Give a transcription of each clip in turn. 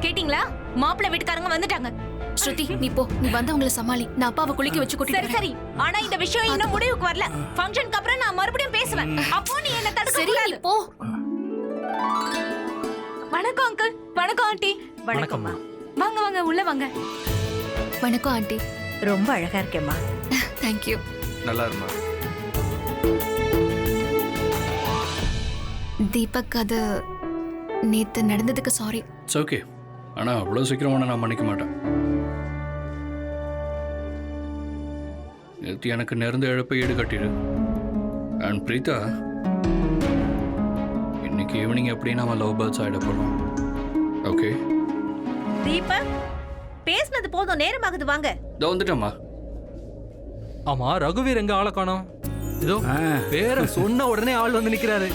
கேட்டிங்களா? மாப்பிள்ளை வீட்டுக்காரங்க வந்துட்டாங்க. ஸ்ருதி நீ போ, நீ வந்தவங்கள சமாளி. நான் அப்பாவை குளிக்க வச்சு கூட்டிட்டு சரி சரி. ஆனா இந்த விஷயம் இன்னும் முடிவுக்கு வரல. ஃபங்க்ஷனுக்கு அப்புறம் நான் மறுபடியும் பேசுவேன். அப்போ நீ என்ன தடுக்க சரி கூடாது. நீ போ. வணக்கம் அங்கிள். வணக்கம் ஆண்டி. வணக்கம்மா. வாங்க வாங்க உள்ள வாங்க. வணக்கம் ஆண்டி. ரொம்ப அழகா இருக்கேம்மா. Thank you. நல்லா இருமா. தீபக், அது நேத்து நடந்ததுக்கு சாரி. It's okay. ஆனா அவ்வளவு சீக்கிரம் உன்னை நான் மன்னிக்க மாட்டேன். நேற்று எனக்கு நேர்ந்த இழப்பை ஈடுகட்டிடு. அண்ட் பிரீதா, இன்னைக்கு ஈவினிங் எப்படி நாம லவ் பேர்ட்ஸ் ஆயிட போறோம். ஓகே தீபக், பேசினது போதும், நேரமாகுது, வாங்க. இதோ வந்துட்டேம்மா. ஆமா, ரகுவீர் எங்க ஆளை காணோம்? இதோ பேரை சொன்ன உடனே ஆள் வந்து நிக்கிறாரு.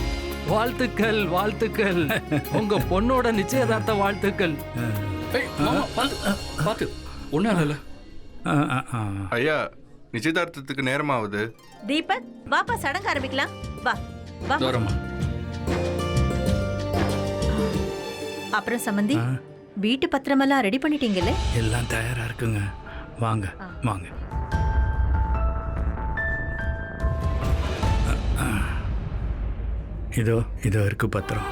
வாழ்த்துக்கள் வாழ்த்துக்கள், உங்க பொண்ணோட நிச்சயதார்த்த வாழ்த்துக்கள். ஏய், மாமா, பாத்து ஒன்றும் இல்லை. ஐயா, நிச்சயதார்த்தத்துக்கு நேரமாகுது. தீபக், வாப்பா, சடங்கு ஆரம்பிக்கலாம். வா வா. தூரமா. அப்புறம் சம்பந்தி, வீட்டு பத்திரமெல்லாம் ரெடி பண்ணிட்டீங்கல்ல? எல்லாம் தயாரா இருக்குங்க. வாங்க வாங்க. இதோ இதோ இருக்கு பத்திரம்.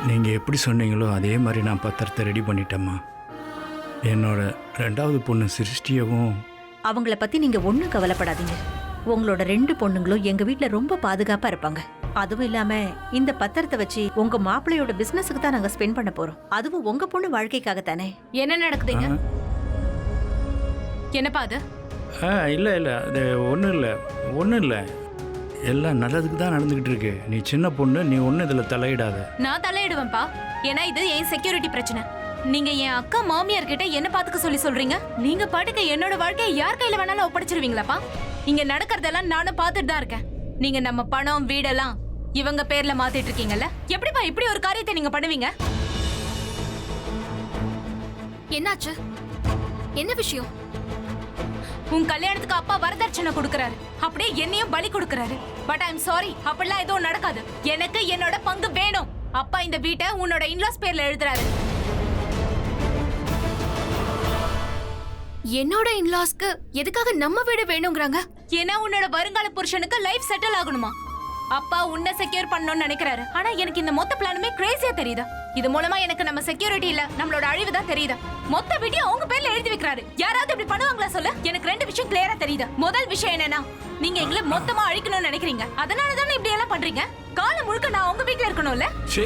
நீங்க எப்படி சொன்னீங்களோ அதே மாதிரி நான் பத்திரத்தை ரெடி பண்ணிட்டேம்மா. என்னோட 2வது பொண்ணு சிருஷ்டியவும். அவங்கள பத்தி நீங்க ஒண்ணும் கவலைப்படாதீங்க. உங்களோட 2 பொண்ணுங்களும் எங்க வீட்ல ரொம்ப பாதுகாப்பா இருப்பாங்க. அதுவும் இல்லாம இந்த பத்திரத்தை வச்சு உங்க மாப்பிள்ளையோட பிசினஸுக்கு தான் நாங்க ஸ்பெண்ட் பண்ண போறோம். அதுவும் உங்க பொண்ணு வாழ்க்கைக்காக தானே. என்ன நடக்குதுங்க? என்னப்பா அது? இல்லை இல்லை, அது ஒன்றும் இல்லை. எல்லாம் நல்லதுக்கு தான் நடந்துக்கிட்டு இருக்கு. நீ சின்ன பொண்ணு, நீ ஒன்றும் இதில் தலையிடாத. நான் தலையிடுவேன்ப்பா. ஏன்னா இது என் செக்யூரிட்டி பிரச்சனை. நீங்க என் அக்கா மாமியார் கிட்ட என்ன பாத்துக்க சொல்றீங்க? நீங்க பாட்டுக்கு என்னோட வாழ்க்கையை யார் கையில வேணாலும் ஒப்படைச்சிருவீங்களாப்பா? இங்க நடக்கிறதெல்லாம் நானும் பார்த்துட்டு தான் இருக்கேன். நீங்க நம்ம பணம் வீடெல்லாம் இவங்க பேர்ல மாத்திட்டு இருக்கீங்கல்ல. எப்படிப்பா இப்படி ஒரு காரியத்தை நீங்க பண்ணுவீங்க? என்னாச்சு? என்ன விஷயம்? உன் கல்யாணத்துக்கு அப்பா வரதட்சணை கொடுக்கறாரு, அப்படியே என்னையும் பலி கொடுக்கறாரு. பட் ஐ அம் சாரி, அப்படிலாம் எதுவும் நடக்காது. எனக்கு என்னோட பங்கு வேணும். அப்பா இந்த வீட்டை உன்னோட இன்லாஸ் பேர்ல எழுதுறாரு. என்னோட இன்லாஸ்க்கு எதுக்காக நம்ம வீடு வேணும்ங்கறாங்க? ஏன்னா உன்னோட வருங்கால புருஷனுக்கு லைஃப் செட்டில் ஆகணுமா? அப்பா உன்னை செக்யூர் பண்ணணும்னு நினைக்கிறாரு. ஆனா எனக்கு இந்த மொத்த பிளானுமே கிரேசியா தெரியுதா? இது மூலமா எனக்கு நம்ம செக்யூரிட்டி இல்ல, நம்மளோட அழிவு தான் தெரியுதா? மொத்த வீடியோ அவங்க பேர்ல எழுதி வைக்கிறாரு. யாராவது இப்படி பண்ணுவாங்களா சொல்லு? எனக்கு 2 விஷயம் கிளியரா தெரியுது. முதல் விஷயம் என்னன்னா, நீங்க எங்களை மொத்தமா அழிக்கணும்னு நினைக்கிறீங்க. அதனால தானே இப்படி எல்லாம் பண்றீங்க. காலம் முழுக்க நான் உங்க வீட்ல இருக்கணும்ல? சே,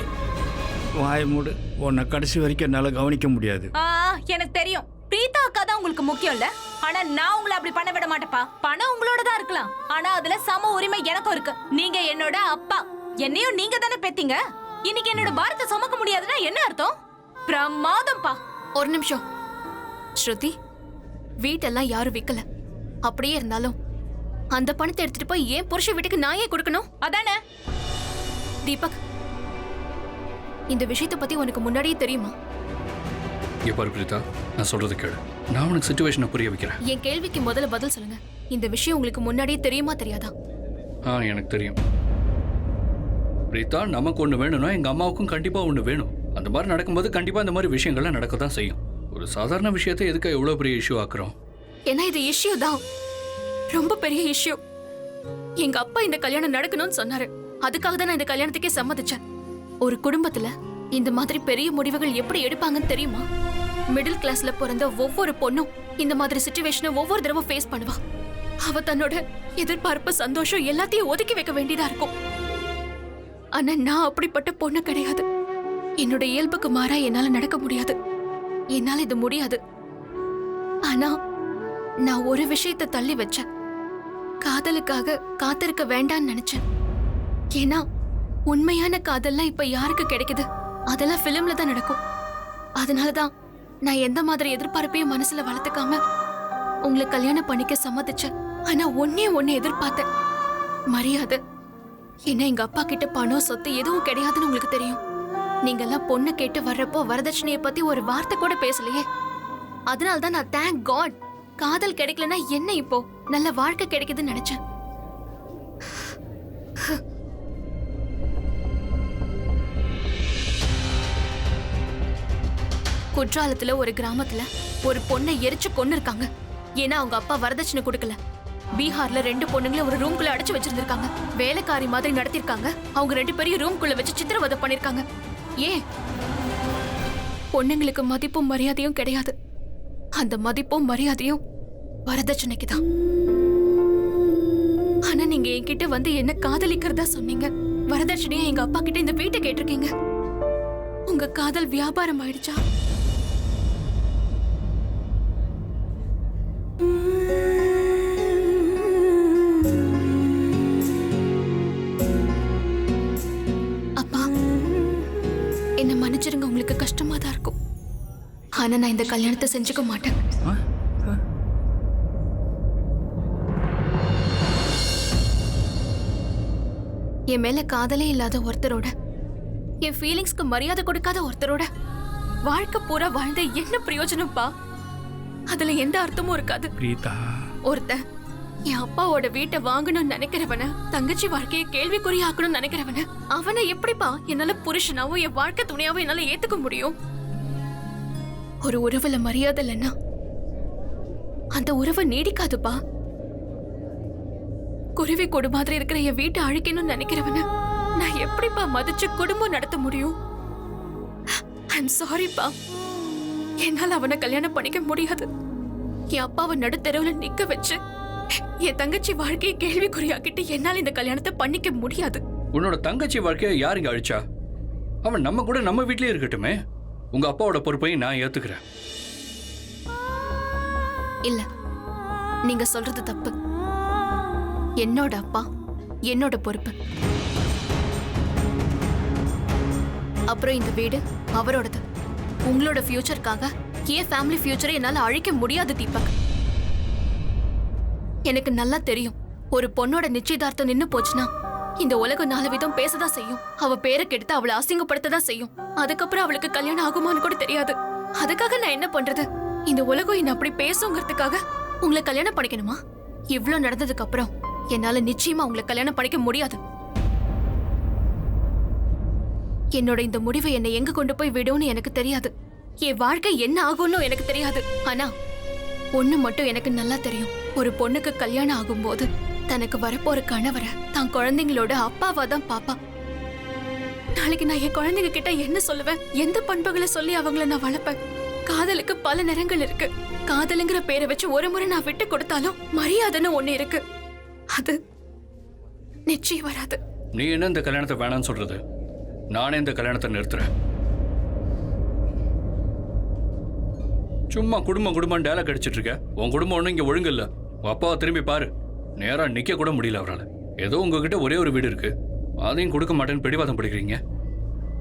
வாய் மூடு. உன்னை கடைசி வரைக்கும் என்னால கவனிக்க முடியாது. எனக்கு தெரியும். பிரீதா அக்கா தான் உங்களுக்கு முக்கியம் இல்ல. ஆனா நான் உங்களை அப்படி பண்ண விட மாட்டேப்பா. பணம் உங்களோட தான் இருக்கலாம், ஆனா அதுல சம உரிமை எனக்கும் இருக்கு. நீங்க என்னோட அப்பா, என்னையும் நீங்க தானே பெத்தீங்க. இன்னைக்கு என்னோட பாரத்தை சுமக்க முடியாதுன்னா என்ன அர்த்தம்? பிரமாதம்பா. ஒரு நிமிஷம் ஸ்ருதி, வீட்டெல்லாம் யாரும் விக்கல. அப்படியே இருந்தாலும் அந்த பணத்தை எடுத்துட்டு போய் ஏன் புருஷ வீட்டுக்கு நான் ஏன் கொடுக்கணும்? அதானே? தீபக், இந்த விஷயத்தை பத்தி உனக்கு முன்னாடியே தெரியுமா? இங்க பாரு பிரீதா, நான் சொல்றது கேளு. நான் உனக்கு சிச்சுவேஷனை புரிய வைக்கிறேன். என் கேள்விக்கு முதல்ல பதில் சொல்லுங்க. இந்த விஷயம் உங்களுக்கு முன்னாடியே தெரியுமா தெரியாதா? எனக்கு தெரியும் பிரீதா. நமக்கு ஒன்று வேணும்னா எங்க அம்மாவுக்கும் கண்டிப்பா ஒன்று வேணும். அந்த மாதிரி நடக்கும்போது கண்டிப்பா இந்த மாதிரி விஷயங்கள்லாம் நடக்க தான் செய்யும். ஒரு சாதாரண விஷயத்தை எதுக்கு எவ்வளவு பெரிய இஷ்யூ ஆக்குறோம்? ஏன்னா இது இஷ்யூ தான், ரொம்ப பெரிய இஷ்யூ. எங்க அப்பா இந்த கல்யாணம் நடக்கணும்னு சொன்னாரு. அதுக்காக தான் நான் இந்த கல்யாணத்துக்கே சம்மதிச்சேன். ஒரு குடும்பத்துல இந்த மாதிரி பெரிய முடிவுகள் எப்படி எடுப்பாங்கன்னு தெரியுமா? மிடில் கிளாஸ்ல பிறந்த ஒவ்வொரு பொண்ணும் இந்த மாதிரி சிச்சுவேஷனை ஒவ்வொரு தடவை ஃபேஸ் பண்ணுவா. அவ தன்னோட எதிர்பார்ப்பு, சந்தோஷம் எல்லாத்தையும் ஒதுக்கி வைக்க வேண்டியதா இருக்கும். ஆனா நான் அப்படிப்பட்ட பொண்ணு கிடையாது. என்னோட இயல்புக்கு மாறா என்னால நடக்க முடியாது. என்னால இது முடியாது. ஆனா நான் ஒரு விஷயத்தை தள்ளி வச்சேன். காதலுக்காக காத்திருக்க வேண்டான்னு நினைச்சேன். ஏன்னா உண்மையான காதல்லாம் இப்ப யாருக்கு கிடைக்குது? அதெல்லாம் பிலிம்ல தான் நடக்கும். அதனாலதான் நான் எந்த மாதிரி எதிர்பார்ப்பையும் மனசுல வளர்த்துக்காம உங்களை கல்யாணம் பண்ணிக்க சம்மதிச்சேன். ஆனா ஒன்னே எதிர்பார்த்தேன், மரியாதை. ஏன்னா எங்க அப்பா கிட்ட பணம், சொத்து எதுவும் கிடையாதுன்னு உங்களுக்கு தெரியும். நீங்க எல்லாம் பொண்ணு கேட்டு வர்றப்போ வரதட்சணையை பத்தி ஒரு வார்த்தை கூட பேசலையே. அதனால்தான் நான் தேங்க் காட் காதல் கிடைக்கலன்னா என்ன இப்போ நல்ல வாழ்க்கை கிடைக்குதுன்னு நினைச்சேன். குற்றாலத்துல ஒரு கிராமத்துல ஒரு பொண்ணை எரிச்சு கொன்னு இருக்காங்க. ஏன்னா அவங்க அப்பா வரதட்சணை கொடுக்கல. பீகார்ல 2 பொண்ணுங்களை ஒரு ரூம்குள்ள அடைச்சு வச்சிருந்திருக்காங்க. வேலைக்காரி மாதிரி நடத்திருக்காங்க. அவங்க 2 பேரையும் ரூம்குள்ள வச்சு சித்திரவதை பண்ணிருக்காங்க. ஏன்? பொண்ணுங்களுக்கு மதிப்பும் மரியாதையும் கிடையாது. அந்த மதிப்பும் மரியாதையும் வரதட்சணைக்கு தான். ஆனா நீங்க என்கிட்ட வந்து என்ன காதலிக்கிறதா சொன்னீங்க. வரதட்சணையா எங்க அப்பா கிட்ட இந்த வீட்டை கேட்டிருக்கீங்க. உங்க காதல் வியாபாரம் ஆயிடுச்சா? அப்பா, என்ன மன்னிச்சிருங்க. உங்களுக்கு கஷ்டமா தான் இருக்கும். ஆனா நான் இந்த கல்யாணத்தை செஞ்சுக்க மாட்டேன். என் மேல காதலே இல்லாத ஒருத்தரோட, என் ஃபீலிங்ஸ்க்கு மரியாதை கொடுக்காத ஒருத்தரோட வாழ்க்கை பூரா வாழ்ந்த என்ன பிரயோஜனம்ப்பா? அதுல எந்த அர்த்தமும் இருக்காது. பிரீதா, ஒருத்தன் என் அப்பாவோட வீட்டை வாங்கணும்னு நினைக்கிறவன, தங்கச்சி வாழ்க்கையை கேள்விக்குறியாக்கணும்னு நினைக்கிறவன, அவனை எப்படிப்பா என்னால புருஷனாவும் என் வாழ்க்கை துணையாவும் என்னால ஏத்துக்க முடியும்? ஒரு உறவுல மரியாதை இல்லைன்னா அந்த உறவு நீடிக்காதுப்பா. குருவி கொடு மாதிரி இருக்கிற என் வீட்டை அழிக்கணும்னு நினைக்கிறவன நான் எப்படிப்பா மதிச்சு குடும்பம் நடத்த முடியும்? ஐம் சாரிப்பா, என்னால அவனை கல்யாணம் பண்ணிக்க முடியாது. என் அப்பாவை நடுத்தெருவுல நிக்க வச்சு என் தங்கச்சி வாழ்க்கையை கேள்விக்குறியாக்கிட்டு என்னால இந்த கல்யாணத்தை பண்ணிக்க முடியாது. உன்னோட தங்கச்சி வாழ்க்கையை யார் இங்க அழிச்சா? அவன் நம்ம கூட நம்ம வீட்லயே இருக்கட்டுமே. உங்க அப்பாவோட பொறுப்பையும் நான் ஏத்துக்கிறேன். இல்ல, நீங்க சொல்றது தப்பு. என்னோட அப்பா என்னோட பொறுப்பு. அப்புறம் இந்த வீடு அவரோடது. உங்களோட ஃபியூச்சருக்காக என் ஃபேமிலி ஃபியூச்சரை என்னால அழிக்க முடியாது தீபக். எனக்கு நல்லா தெரியும், ஒரு பொண்ணோட நிச்சயதார்த்தம் நின்னு போச்சுன்னா இந்த உலகம் 4 விதம் பேசதான் செய்யும். அவ பேரை கெடுத்து அவளை அசிங்கப்படுத்ததான் செய்யும். அதுக்கப்புறம் அவளுக்கு கல்யாணம் ஆகுமான்னு கூட தெரியாது. அதுக்காக நான் என்ன பண்றது? இந்த உலகம் என்ன அப்படி பேசுங்கிறதுக்காக உங்களை கல்யாணம் பண்ணிக்கணுமா? இவ்ளோ நடந்ததுக்கு அப்புறம் என்னால நிச்சயமா உங்களை கல்யாணம் பண்ணிக்க முடியாது. என்னோட இந்த முடிவை என்னை எங்க கொண்டு போய் விடும்னு எனக்கு தெரியாது. என் வாழ்க்கை என்ன ஆகும்னு எனக்கு தெரியாது. ஆனா ஒண்ணு மட்டும் எனக்கு நல்லா தெரியும். ஒரு பொண்ணுக்கு கல்யாணம் ஆகும்போது தனக்கு வரப்போற கணவரை தான் குழந்தைங்களோட அப்பாவா தான் பாப்பா. நாளைக்கு நான் என் குழந்தைங்க கிட்ட என்ன சொல்லுவேன்? எந்த பண்புகளை சொல்லி அவங்கள நான் வளர்ப்பேன்? காதலுக்கு பல நிறங்கள் இருக்கு. காதலுங்கிற பேரை வச்சு ஒரு முறை நான் விட்டு கொடுத்தாலும் மரியாதைன்னு ஒண்ணு இருக்கு. அது நிச்சயம் வராது. நீ என்ன இந்த கல்யாணத்தை வேணாம்னு சொல்றது? நானே இந்த கல்யாணத்தை நிறுத்துறேன். சும்மா குடும்பம் டேலாக் அடிச்சிட்டு இருக்க. உன் குடும்பம் ஒன்றும் இங்க ஒழுங்கு இல்ல. உன் அப்பாவை திரும்பி பாரு. நேரா நிக்க கூட முடியல அவரால். ஏதோ உங்ககிட்ட ஒரே ஒரு வீடு இருக்கு, அதையும் கொடுக்க மாட்டேன்னு பிடிவாதம் பிடிக்கிறீங்க.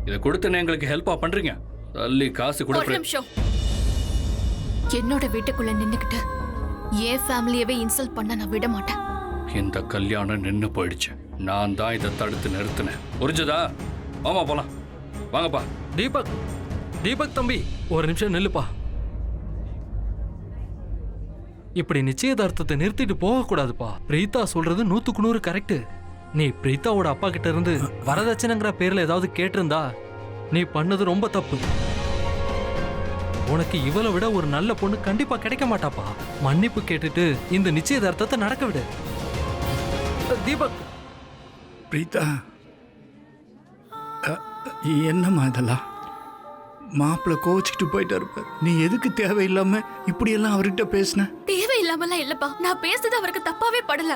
இதை கொடுத்து எங்களுக்கு ஹெல்ப்பா பண்றீங்க. தள்ளி காசு கூட. ஒரு நிமிஷம். என்னோட வீட்டுக்குள்ள நின்னுக்கிட்டு என் ஃபேமிலியவே இன்சல்ட் பண்ண நான் விட மாட்டேன். இந்த கல்யாணம் நின்னு போயிடுச்சு. நான் தான் இதை தடுத்து நிறுத்தினேன். புரிஞ்சதா? ஆமா, போலாம். வாங்கப்பா. தீபக், தீபக் தம்பி, ஒரு நிமிஷம் நில்லுப்பா. இப்படி நிச்சயதார்த்தத்தை நிறுத்திட்டு போக கூடாதுப்பா. பிரீதா சொல்றது 100க்கு 100 கரெக்ட். நீ பிரீதாவோட அப்பா கிட்ட இருந்து வரதட்சணைங்கிற பேர்ல ஏதாவது கேட்டிருந்தா நீ பண்ணது ரொம்ப தப்பு. உனக்கு இவளை விட ஒரு நல்ல பொண்ணு கண்டிப்பா கிடைக்க மாட்டாப்பா. மன்னிப்பு கேட்டுட்டு இந்த நிச்சயதார்த்தத்தை நடக்க விடு. தீபக். பிரீதா, என்னம்மா இதெல்லாம்? மாப்பிள்ளை கோச்சிக்கிட்டு போயிட்டா இருப்ப. நீ எதுக்கு தேவையில்லாம இப்படியெல்லாம் அவர்கிட்ட பேசின? தேவையில்லாமலாம் இல்லப்பா. நான் பேசுறது அவருக்கு தப்பாவே படல.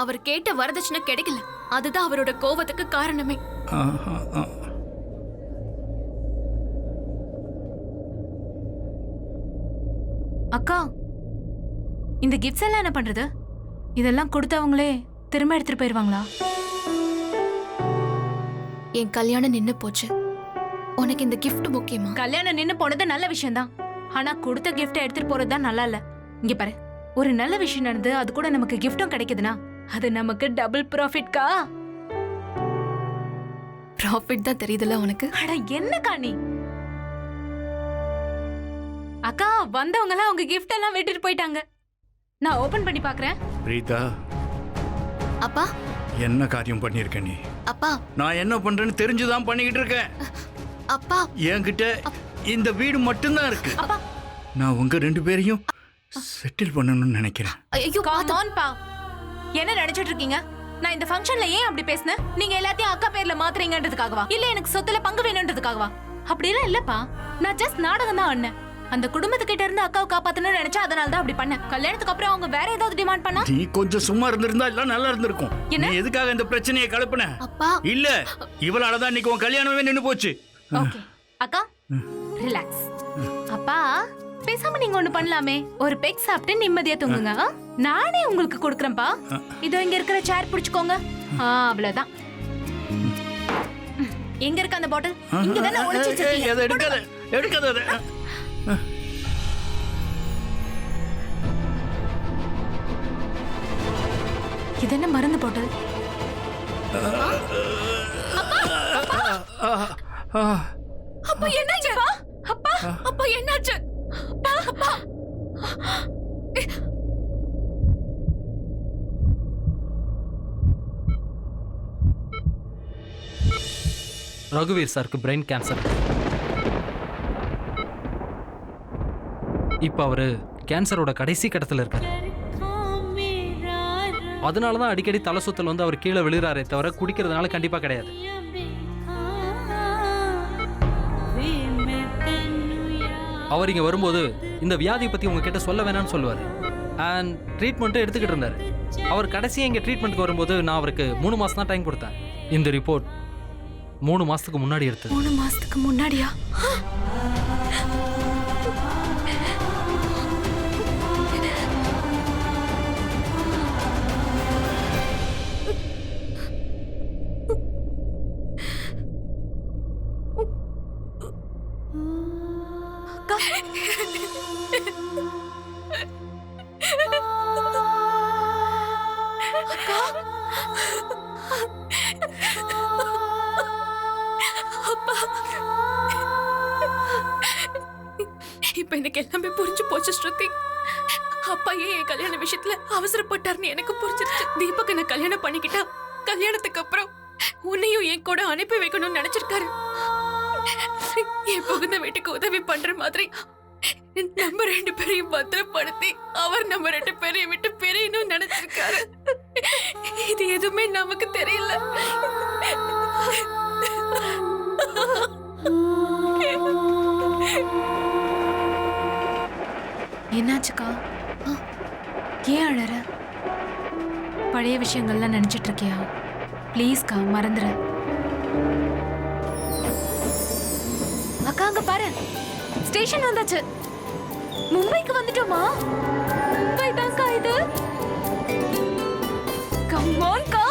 அவர் கேட்ட வரதட்சணை கிடைக்கல, அதுதான் அவரோட கோவத்துக்கு காரணமே. அக்கா, இந்த கிஃப்ட்ஸ் எல்லாம் என்ன பண்றது? இதெல்லாம் கொடுத்தவங்களே திரும்ப எடுத்துட்டு போயிருவாங்களா? என் கல்யாணம் நின்னு போச்சு. உனக்கு இந்த கிஃப்ட் முக்கியமா? கல்யாணம் நின்னு போனது நல்ல விஷயம் தான். ஆனா கொடுத்த கிஃப்ட்டை எடுத்துட்டு போறது தான் நல்லா இல்ல. இங்க பாரு, ஒரு நல்ல விஷயம் நடந்து அது கூட நமக்கு கிஃப்டும் கிடைக்குதுன்னா அது நமக்கு டபுள் ப்ராஃபிட்கா. ப்ராஃபிட் தான் தெரியுதுல உனக்கு. அட என்னக்கா நீ? அக்கா, வந்தவங்க எல்லாம் அவங்க கிஃப்ட் எல்லாம் விட்டுட்டு போயிட்டாங்க. நான் ஓபன் பண்ணி பாக்குறேன். பிரீதா, அப்பா. என்ன காரியம் பண்ணிருக்க நீ? அப்பா, நான் என்ன பண்றேன்னு தெரிஞ்சுதான் பண்ணிக்கிட்டு இருக்கேன். அப்பா என்கிட்ட இந்த வீடு மட்டும்தான் இருக்கு. அப்பா. நான் உங்க 2 பேரையும் செட்டில் பண்ணணும்னு நினைக்கிறேன். ஐயோ Come on, பா. என்ன நினைச்சிட்டு இருக்கீங்க? நான் இந்த ஃபங்க்ஷன்ல ஏன் அப்படி பேசினேன்? நீங்க எல்லாத்தையும் அக்கா பேர்ல மாத்துறீங்கன்றதுக்காகவா? இல்ல எனக்கு சொத்துல பங்கு வேணும்ன்றதுக்காகவா? அப்படிலாம் இல்லப்பா. நான் ஜஸ்ட் நாடகம் தான் ஆடினேன். அந்த குடும்பத்துக்கிட்ட இருந்து அக்காவை காப்பாத்தணும்னு நினைச்சா அதனால தான் அப்படி பண்ணேன். கல்யாணத்துக்கு அப்புறம் அவங்க வேற ஏதாவது டிமாண்ட் பண்ணா? நீ கொஞ்சம் சும்மா இருந்திருந்தா எல்லாம் நல்லா இருந்திருக்கும். என்ன? நீ எதுக்காக இந்த பிரச்சனையை கிளப்புன? அப்பா இல்ல, இவளாலதான் இன்னைக்கு உன் கல்யாணமே நின்னு போச்சு. ஓகே அக்கா ரிலாக்ஸ். அப்பா பேசாம நீங்க ஒண்ணு பண்ணலாமே, ஒரு பெக் சாப்பிட்டு நிம்மதியா தூங்குங்க. நானே உங்களுக்கு கொடுக்குறேன்ப்பா. இதோ இங்க இருக்கிற சேர் பிடிச்சுக்கோங்க. அவ்வளவுதான். எங்க இருக்கு அந்த பாட்டில்? இங்க தானே ஒளிச்சு வச்சிருக்கீங்க. அதை எடுக்காத, எடுக்காத அதை. இது என்ன மருந்து பாட்டில்? அப்பா என்னாச்சு? அப்பா அப்பா என்னாச்சு? அப்பா அப்பா ரகுவீர் சாருக்கு பிரெயின் கேன்சர். இப்போ அவரு கேன்சரோட கடைசி கட்டத்தில் இருக்காரு. அதனால தான் அடிக்கடி தலை சுத்தல் வந்து அவர் கீழே விழுறாரே தவிர குடிக்கிறதுனால கண்டிப்பாக கிடையாது. அவர் இங்கே வரும்போது இந்த வியாதியை பற்றி உங்ககிட்ட சொல்ல வேணாம்னு சொல்லுவார். அண்ட் ட்ரீட்மெண்ட்டும் எடுத்துக்கிட்டு இருந்தார். அவர் கடைசியாக இங்கே ட்ரீட்மெண்ட்டுக்கு வரும்போது நான் அவருக்கு 3 மாதம் தான் டைம் கொடுத்தேன். இந்த ரிப்போர்ட் 3 மாதத்துக்கு முன்னாடி எடுத்தது. 3 மாசத்துக்கு முன்னாடியா? இப்ப எனக்கு எல்லாமே புரிஞ்சு போச்சு ஸ்ருதி. அப்பா ஏன் என் கல்யாண விஷயத்துல அவசரப்பட்டாருன்னு எனக்கு புரிஞ்சிருச்சு. தீபக் என்ன கல்யாணம் பண்ணிக்கிட்டா கல்யாணத்துக்கு அப்புறம் உன்னையும் என் கூட அனுப்பி வைக்கணும்னு நினைச்சிருக்காரு. என் புகுந்த வீட்டுக்கு உதவி பண்ற மாதிரி நம்ம 2 பேரையும் பத்திரப்படுத்தி அவர் நம்ம 2 பேரையும் விட்டு பிரியணும்னு நினைச்சிருக்காரு. இது எதுவுமே நமக்கு தெரியல. என்னாச்சுக்கா? ஏன் அழற? பழைய விஷயங்கள்லாம் நினைச்சிட்டு இருக்கியா? ப்ளீஸ்க்கா மறந்துரு. அக்கா அங்க பாரு, ஸ்டேஷன் வந்தாச்சு. மும்பைக்கு வந்துட்டோமா? மும்பை தான்க்கா இது. கம் ஆன் கா,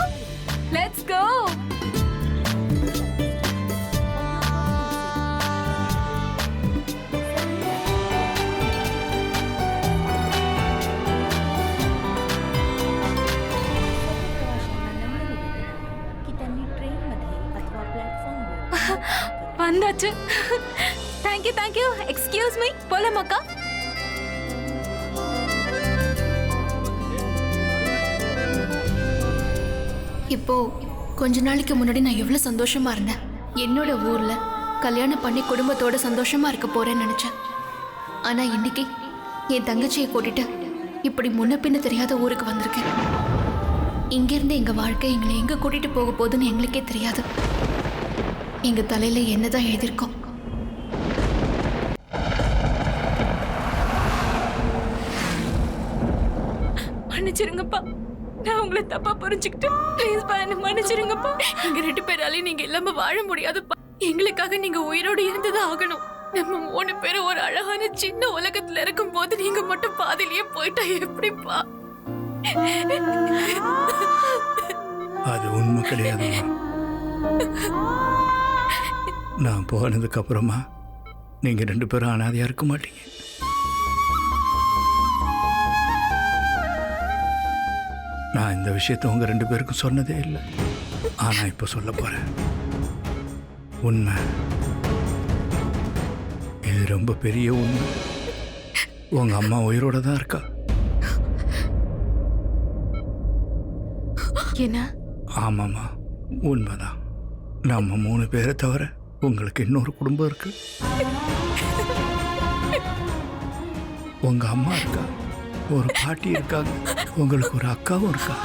லெட்ஸ் கோ. வந்தாச்சு. Thank you thank you. எக்ஸ்கியூஸ் மீ, போலாமாக்கா? இப்போ கொஞ்ச நாளைக்கு முன்னாடி நான் எவ்வளவு சந்தோஷமா இருந்தேன். என்னோட ஊர்ல கல்யாணம் பண்ணி குடும்பத்தோட சந்தோஷமா இருக்க போறேன்னு நினைச்சேன். ஆனா இன்னைக்கு என் தங்கச்சியை கூட்டிட்டு இப்படி முன்ன பின்ன தெரியாத ஊருக்கு வந்திருக்கேன். இங்கிருந்து எங்க வாழ்க்கை எங்களை எங்க கூட்டிட்டு போக போகுதுன்னு எங்களுக்கே தெரியாது. எங்க தலையில என்னதான் எழுதியிருக்கோம். மன்னிச்சிருங்கப்பா, நான் உங்களை தப்பா புரிஞ்சுக்கிட்டேன். ப்ளீஸ் பா, என்ன மன்னிச்சிருங்கப்பா. எங்க 2 பேராலையும் நீங்க இல்லாம வாழ முடியாதுப்பா. எங்களுக்காக நீங்க உயிரோடு இருந்துதான் ஆகணும். நம்ம 3 பேரும் ஒரு அழகான சின்ன உலகத்துல இருக்கும் போது நீங்க மட்டும் பாதிலேயே போயிட்டா எப்படிப்பா? அது உண்மை கிடையாதுமா. நான் போனதுக்கு அப்புறமா நீங்க 2 பேரும் அனாதையா இருக்க மாட்டீங்க. நான் இந்த விஷயத்தை உங்க 2 பேருக்கும் சொன்னதே இல்லை. ஆனா இப்ப சொல்ல போறேன். உண்மை, இது ரொம்ப பெரிய உண்மை. உங்க அம்மா உயிரோட தான் இருக்கா. என்ன? ஆமாம்மா, உண்மைதான். நம்ம 3 பேரை தவிர உங்களுக்கு இன்னொரு குடும்பம் இருக்கு. உங்க அம்மா இருக்கா, ஒரு பாட்டி இருக்காங்க, உங்களுக்கு ஒரு அக்காவும் இருக்கா.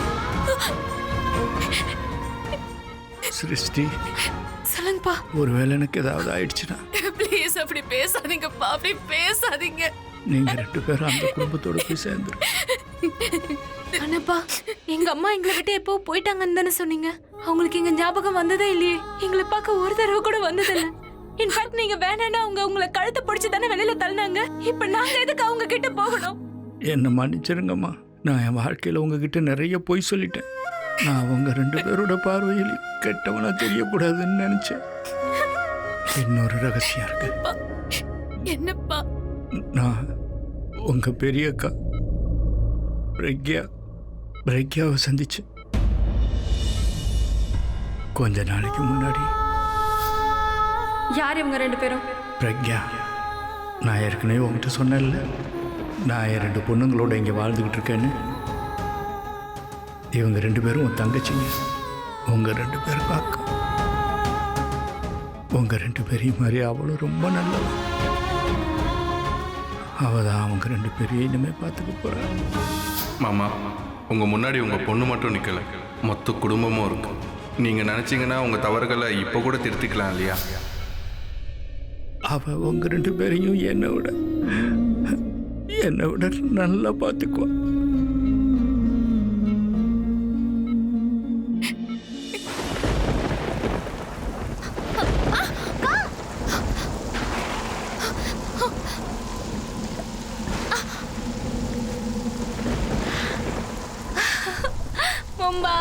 சிருஷ்டி, சொல்லுங்கப்பா. ஒருவேளை எனக்கு ஏதாவது ஆயிடுச்சுன்னா ப்ளீஸ் அப்படி பேசாதீங்கப்பா, அப்படி பேசாதீங்க. நீங்க 2 பேரும் அந்த குடும்பத்தோட போய் சேர்ந்துரும். அண்ணப்பா, எங்க அம்மா எங்களை விட்டு எப்போ போயிட்டாங்கன்னு தானே சொன்னீங்க. அவங்களுக்கு எங்க ஞாபகம் வந்ததே இல்லையே. எங்களை பார்க்க ஒரு தடவை கூட வந்ததில்ல. இன்ஃபேக்ட் நீங்க வேணான்னா அவங்க உங்களை கழுத்தை பிடிச்சி தானே வெளியில தள்ளினாங்க. இப்ப நாங்க எதுக்கு அவங்க கிட்ட போகணும்? என்னை மன்னிச்சிருங்கம்மா. நான் என் வாழ்க்கையில் உங்ககிட்ட நிறைய பொய் சொல்லிட்டேன். நான் உங்க 2 பேரோட பார்வையில் கெட்டவனா தெரியக்கூடாதுன்னு நினைச்சேன். இன்னொரு ரகசியம் இருக்கு. என்னப்பா? நான் உங்க பெரிய அக்கா பிரக்யாவை சந்திச்சேன். கொஞ்ச நாளைக்கு முன்னாடி. யார் இவங்க 2 பேரும்? பிரக்யா, நான் ஏற்கனவே உங்ககிட்ட சொன்னேன்ல, நான் என் 2 பொண்ணுங்களோட இங்கே வாழ்ந்துக்கிட்டு இருக்கேன்னு. இவங்க 2 பேரும் உன் தங்கச்சிங்க. உங்கள் 2 பேருக்கும் அக்கா. உங்கள் 2 பேரையும் மாதிரி அவளும் ரொம்ப நல்லவ. அவள் தான் அவங்க 2 பேரையும் இனிமேல் பார்த்துக்க போகிறாள். மாமா, உங்கள் முன்னாடி உங்கள் பொண்ணு மட்டும் நிற்கலை, மொத்த குடும்பமும் இருக்கு. நீங்கள் நினச்சிங்கன்னா உங்கள் தவறுகளை இப்போ கூட திருத்திக்கலாம் இல்லையா? அவள் உங்க 2 பேரையும் என்னை விட நல்லா பார்த்துக்குவா. மும்பை.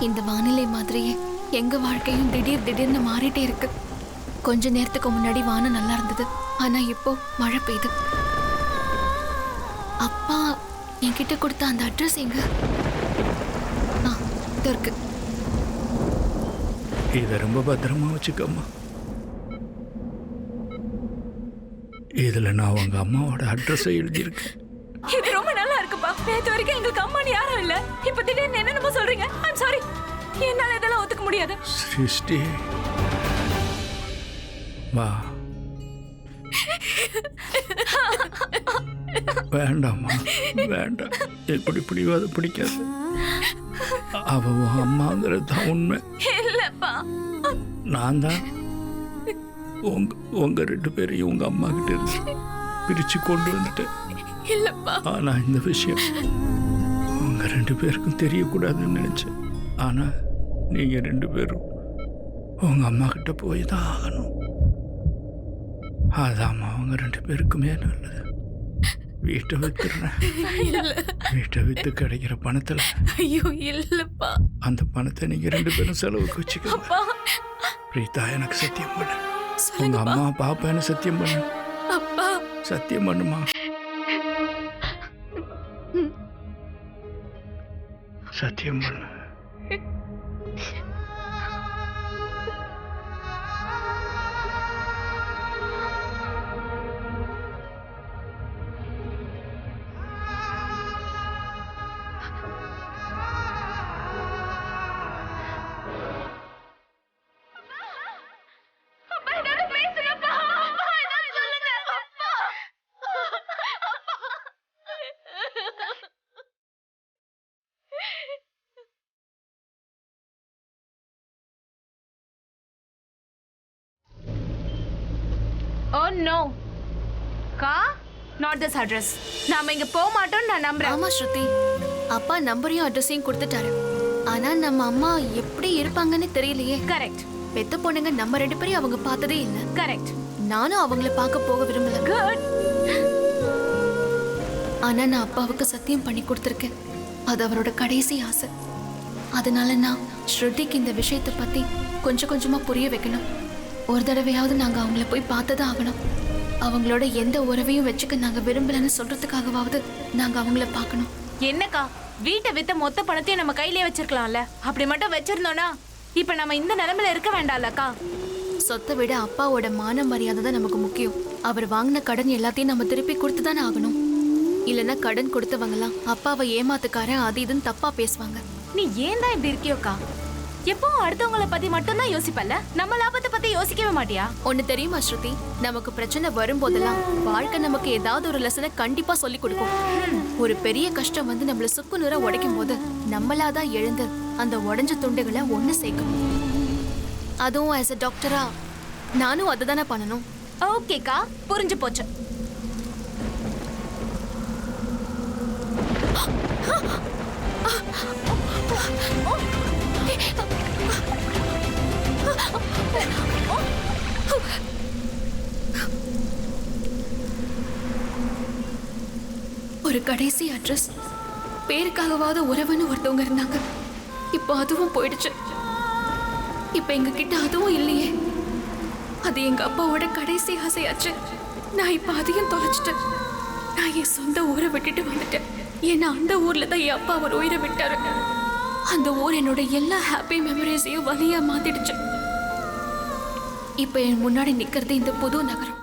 இந்த வானிலை மாதிரியே எங்க வாழ்க்கையும் திடீர்னு மாறிட்டே இருக்கு. கொஞ்ச நேரத்துக்கு முன்னாடி வானம் நல்லா இருந்தது, ஆனா இப்போ மழை பெய்யுது. அப்பா என்கிட்ட கொடுத்த அந்த அட்ரஸ் எங்க? இதோ இருக்கு. இதை ரொம்ப பத்திரமா வச்சுக்கம்மா. இதில் நான் உங்க அம்மாவோட அட்ரஸை எழுதியிருக்கேன். இது ரொம்ப நல்லா இருக்குப்பா. நேத்து வரைக்கும் எங்களுக்கு அம்மான்னு யாரும் இல்ல. இப்ப திடீர்னு என்னென்னமோ சொல்றீங்க. I'm sorry. என்னால இதெல்லாம் ஒத்துக்க முடியாது. சிருஷ்டி, வா. வேண்டாம்மா, வேண்டாம். எப்படி பிடிவாத பிடிக்காது. அவ உன் அம்மாங்கிறது தான் உண்மை. இல்லப்பா. நான் தான் உங்க 2 பேரையும் உங்க அம்மா கிட்ட இருந்து பிரிச்சு கொண்டு வந்துட்டேன். இல்லப்பா. ஆனா இந்த விஷயம் உங்க 2 பேருக்கும் தெரியக்கூடாதுன்னு நினைச்சேன். ஆனா நீங்க 2 பேரும் உங்க அம்மா கிட்ட போய் தான் ஆகணும். அதாம்மா அவங்க 2 பேருக்குமே நல்லது. வீட்டை வித்துடுறேன். வீட்டை வித்து கிடைக்கிற பணத்துல ஐயோ இல்லப்பா. அந்த பணத்தை நீங்க 2 பேரும் செலவுக்கு வச்சுக்கோங்க. பிரீதா, எனக்கு சத்தியம் பண்ணு. உங்க அம்மா பாப்பான்னு சத்தியம் பண்ணு. அப்பா சத்தியம் பண்ணுமா? சத்தியம் பண்ணு. Oh no. கா, not this address. நாம இங்க போக மாட்டோம் நான் நம்புறேன். ஆமா ஸ்ருதி, அப்பா நம்பரையும் அட்ரஸையும் கொடுத்துட்டாரு. ஆனா நம்ம அம்மா எப்படி இருப்பாங்கன்னு தெரியலையே. கரெக்ட். பெத்த பொண்ணுங்க நம்ம 2 பேரையும் அவங்க பார்த்ததே இல்ல. கரெக்ட். நானும் அவங்கள பார்க்க போக விரும்பல. குட். ஆனா நான் அப்பாவுக்கு சத்தியம் பண்ணி கொடுத்துருக்கேன். அது அவரோட கடைசி ஆசை. அதனால நான் ஸ்ருதிக்கு இந்த விஷயத்தை பத்தி கொஞ்சம் கொஞ்சமா புரிய வைக்கணும். ஒரு தடவையாவது நாங்க அவங்கள போய் பார்த்ததான் ஆகணும். அவங்களோட எந்த உறவையும் வச்சுக்க நாங்க விரும்பலன்னு சொல்றதுக்காகவாவது நாங்க அவங்கள பார்க்கணும். என்னக்கா, வீட்டை வித்த மொத்த பணத்தையும் நம்ம கையிலே வச்சிருக்கலாம்ல. அப்படி மட்டும் வச்சிருந்தோம்னா இப்ப நம்ம இந்த நிலைமையில இருக்க வேண்டாம்லக்கா. சொத்தை விட அப்பாவோட மான மரியாதை தான் நமக்கு முக்கியம். அவர் வாங்கின கடன் எல்லாத்தையும் நம்ம திருப்பி கொடுத்து தானே ஆகணும். இல்லைன்னா கடன் கொடுத்தவங்கலாம் அப்பாவை ஏமாத்துக்காரன் அது இதுன்னு தப்பா பேசுவாங்க. நீ ஏன் தான் இப்படி இருக்கியோக்கா? எப்போ அடுத்தவங்கள பத்தி மட்டும் தான் யோசிப்பல்ல, நம்ம லாபத்தை பத்தி யோசிக்கவே மாட்டியா? ஒண்ணு தெரியுமா ஸ்ருதி, நமக்கு பிரச்சனை வரும்போதெல்லாம் வாழ்க்கை நமக்கு ஏதாவது ஒரு லெசனை கண்டிப்பா சொல்லி கொடுக்கும். ஒரு பெரிய கஷ்டம் வந்து நம்மள சுக்குநூறா உடைக்கும் போது நம்மளாதான் எழுந்து அந்த உடைஞ்ச துண்டுகளை ஒண்ணு சேர்க்கணும். அதுவும் ஆஸ் அ டாக்டரா நானும் அதை தானே பண்ணணும். ஓகேக்கா, புரிஞ்சு போச்சு. ஒரு கடைசி அட்ரஸ், பேருக்காகவாத உறவுன்னு ஒருத்தவங்க இருந்தாங்க. இப்போ அதுவும் போயிடுச்சு. இப்போ எங்க கிட்ட அதுவும் இல்லையே. அது எங்க அப்பாவோட கடைசி ஆசையாச்சு. நான் இப்போ அதையும் தொலைச்சிட்டேன். நான் என் சொந்த ஊரை விட்டுட்டு வந்துட்டேன். ஏன்னா அந்த ஊர்ல தான் என் அப்பா அவர் உயிரை விட்டாரு. அந்த ஊர் என்னோட எல்லா ஹாப்பி மெமரிஸையும் வலியா மாத்திடுச்சு. இப்போ என் முன்னாடி நிக்கிறது இந்த புது நகரம்.